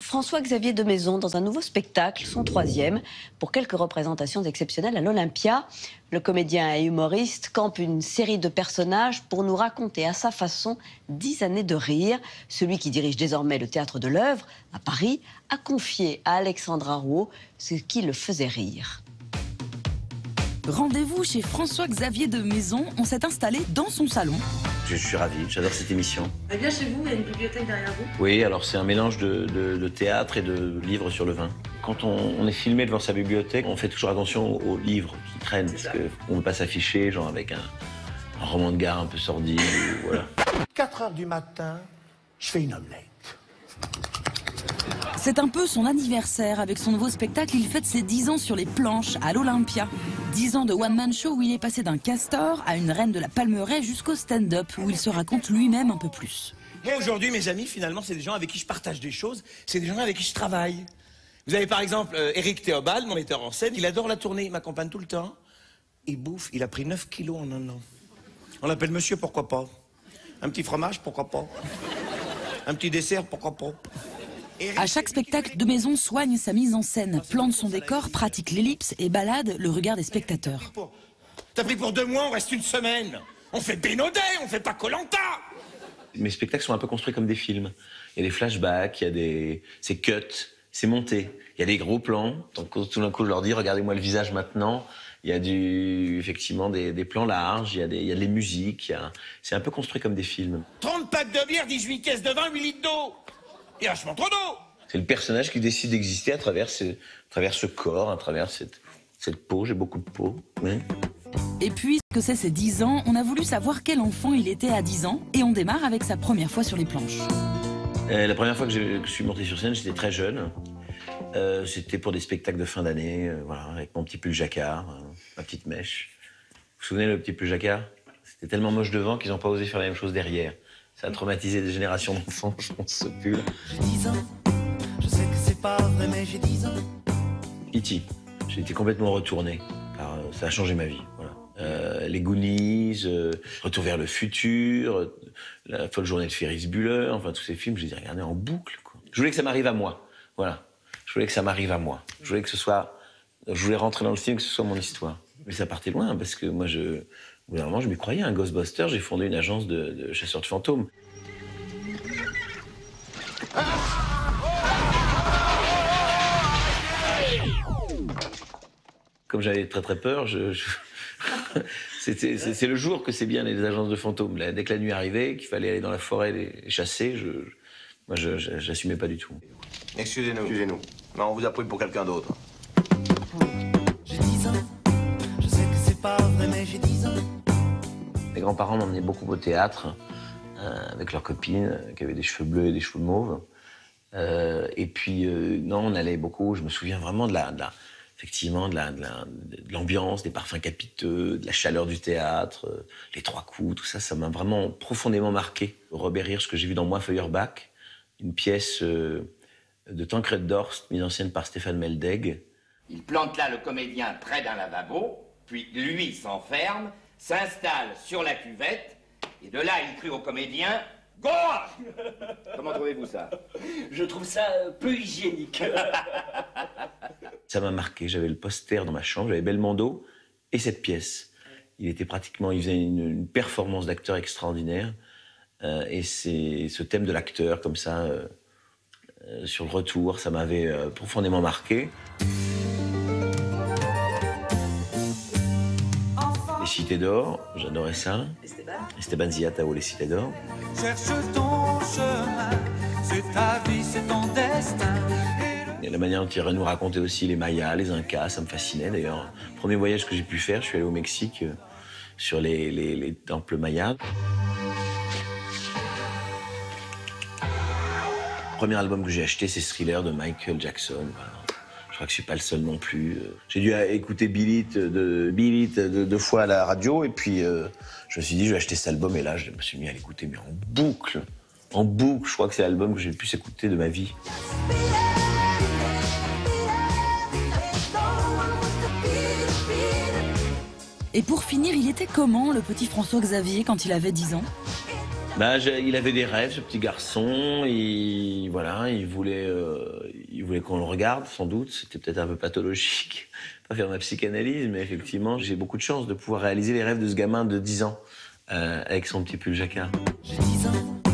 François-Xavier de Maison dans un nouveau spectacle, son troisième, pour quelques représentations exceptionnelles à l'Olympia. Le comédien et humoriste campe une série de personnages pour nous raconter à sa façon 10 années de rire. Celui qui dirige désormais le Théâtre de l'Œuvre, à Paris, a confié à Alexandra Rouault ce qui le faisait rire. Rendez-vous chez François-Xavier de Maison. On s'est installé dans son salon. Je suis ravi, j'adore cette émission. Eh bien, chez vous, il y a une bibliothèque derrière vous? Oui, alors c'est un mélange de théâtre et de livres sur le vin. Quand on est filmé devant sa bibliothèque, on fait toujours attention aux livres qui traînent, parce qu'on ne veut pas s'afficher, genre avec un roman de gare un peu sordide, voilà. 4 heures du matin, je fais une omelette. C'est un peu son anniversaire. Avec son nouveau spectacle, il fête ses 10 ans sur les planches à l'Olympia. 10 ans de one-man show où il est passé d'un castor à une reine de la Palmeraie jusqu'au stand-up, où il se raconte lui-même un peu plus. Et aujourd'hui, mes amis, finalement, c'est des gens avec qui je partage des choses, c'est des gens avec qui je travaille. Vous avez par exemple Éric Théobald, mon metteur en scène, il adore la tournée, il m'accompagne tout le temps. Il bouffe, il a pris 9 kilos en un an. On l'appelle monsieur, pourquoi pas? Un petit fromage, pourquoi pas? Un petit dessert, pourquoi pas? À chaque spectacle, de Maison soigne sa mise en scène, plante son décor, pratique l'ellipse et balade le regard des spectateurs. T'as pris pour 2 mois, on reste une semaine. On fait Bénodet, on fait pas Koh-Lanta. Mes spectacles sont un peu construits comme des films. Il y a des flashbacks, il y a c'est cut, c'est monté. Il y a des gros plans. Donc tout d'un coup, je leur dis, regardez-moi le visage maintenant. Il y a effectivement des plans larges, il y a des musiques. C'est un peu construit comme des films. 30 packs de bière, 18 caisses de vin, 8 litres d'eau. Il y a vachement trop d'eau. C'est le personnage qui décide d'exister à travers ce corps, à travers cette peau. J'ai beaucoup de peau. Oui. Et puis, que c'est ses 10 ans, on a voulu savoir quel enfant il était à 10 ans. Et on démarre avec sa première fois sur les planches. La première fois que je suis monté sur scène, j'étais très jeune. C'était pour des spectacles de fin d'année, voilà, avec mon petit pull jacquard, ma petite mèche. Vous vous souvenez, le petit pull jacquard? C'était tellement moche devant qu'ils n'ont pas osé faire la même chose derrière. Ça a traumatisé des générations d'enfants, je pense, ce pull. J'ai 10 ans, je sais que c'est pas vrai, mais j'ai 10 ans. E.T. J'ai été complètement retourné. Ça a changé ma vie, voilà. Les Goonies, Retour vers le futur, La folle journée de Ferris Bueller, enfin tous ces films, je les ai regardés en boucle, quoi. Je voulais que ça m'arrive à moi, voilà. Je voulais que ça m'arrive à moi. Je voulais rentrer dans le film, que ce soit mon histoire. Mais ça partait loin, parce que moi, au bout d'un moment, je m'y croyais, un Ghostbuster, j'ai fondé une agence de chasseurs de fantômes. Comme j'avais très très peur, c'est le jour que c'est bien les agences de fantômes. Dès que la nuit arrivait, qu'il fallait aller dans la forêt les chasser, moi j'assumais pas du tout. Excusez-nous. Excusez-nous. Non, on vous a pris pour quelqu'un d'autre. J'ai 10 ans, je sais que c'est pas vrai, mais j'ai 10 ans. Mes grands-parents m'emmenaient beaucoup au théâtre, avec leurs copines, qui avaient des cheveux bleus et des cheveux mauves. Et puis, non, on allait beaucoup, je me souviens vraiment effectivement, de l'ambiance, des parfums capiteux, de la chaleur du théâtre, les 3 coups, tout ça, ça m'a vraiment profondément marqué. Robert Hirsch, que j'ai vu dans Moi Feuerbach, une pièce de Tancred Dorst, mise en scène par Stéphane Meldeg. Il plante là le comédien près d'un lavabo, puis lui s'enferme, s'installe sur la cuvette, et de là il crie au comédien « Gauche !» Comment trouvez-vous ça? Je trouve ça peu hygiénique. Ça m'a marqué, j'avais le poster dans ma chambre, j'avais Belmondo et cette pièce. Il faisait une performance d'acteur extraordinaire. Et c'est ce thème de l'acteur, comme ça, sur le retour, ça m'avait profondément marqué. Les Cités d'Or, j'adorais ça. Esteban Ziatao, Les Cités d'Or. Cherche ton chemin, c'est ta vie, c'est ton destin. Et la manière dont il nous racontait aussi les Mayas, les Incas, ça me fascinait d'ailleurs. Le premier voyage que j'ai pu faire, je suis allé au Mexique sur les temples mayas. Le premier album que j'ai acheté, c'est Thriller de Michael Jackson. Voilà. Je crois que je suis pas le seul non plus. J'ai dû écouter Beat It 2 fois à la radio, et puis je me suis dit, je vais acheter cet album, et là, je me suis mis à l'écouter, mais en boucle. En boucle, je crois que c'est l'album que j'ai le plus écouté de ma vie. Et pour finir, il était comment, le petit François-Xavier, quand il avait 10 ans? Il avait des rêves, ce petit garçon. Il voulait qu'on le regarde, sans doute. C'était peut-être un peu pathologique, pas faire ma psychanalyse, mais effectivement, j'ai beaucoup de chance de pouvoir réaliser les rêves de ce gamin de 10 ans avec son petit pull jacquard. J'ai 10 ans.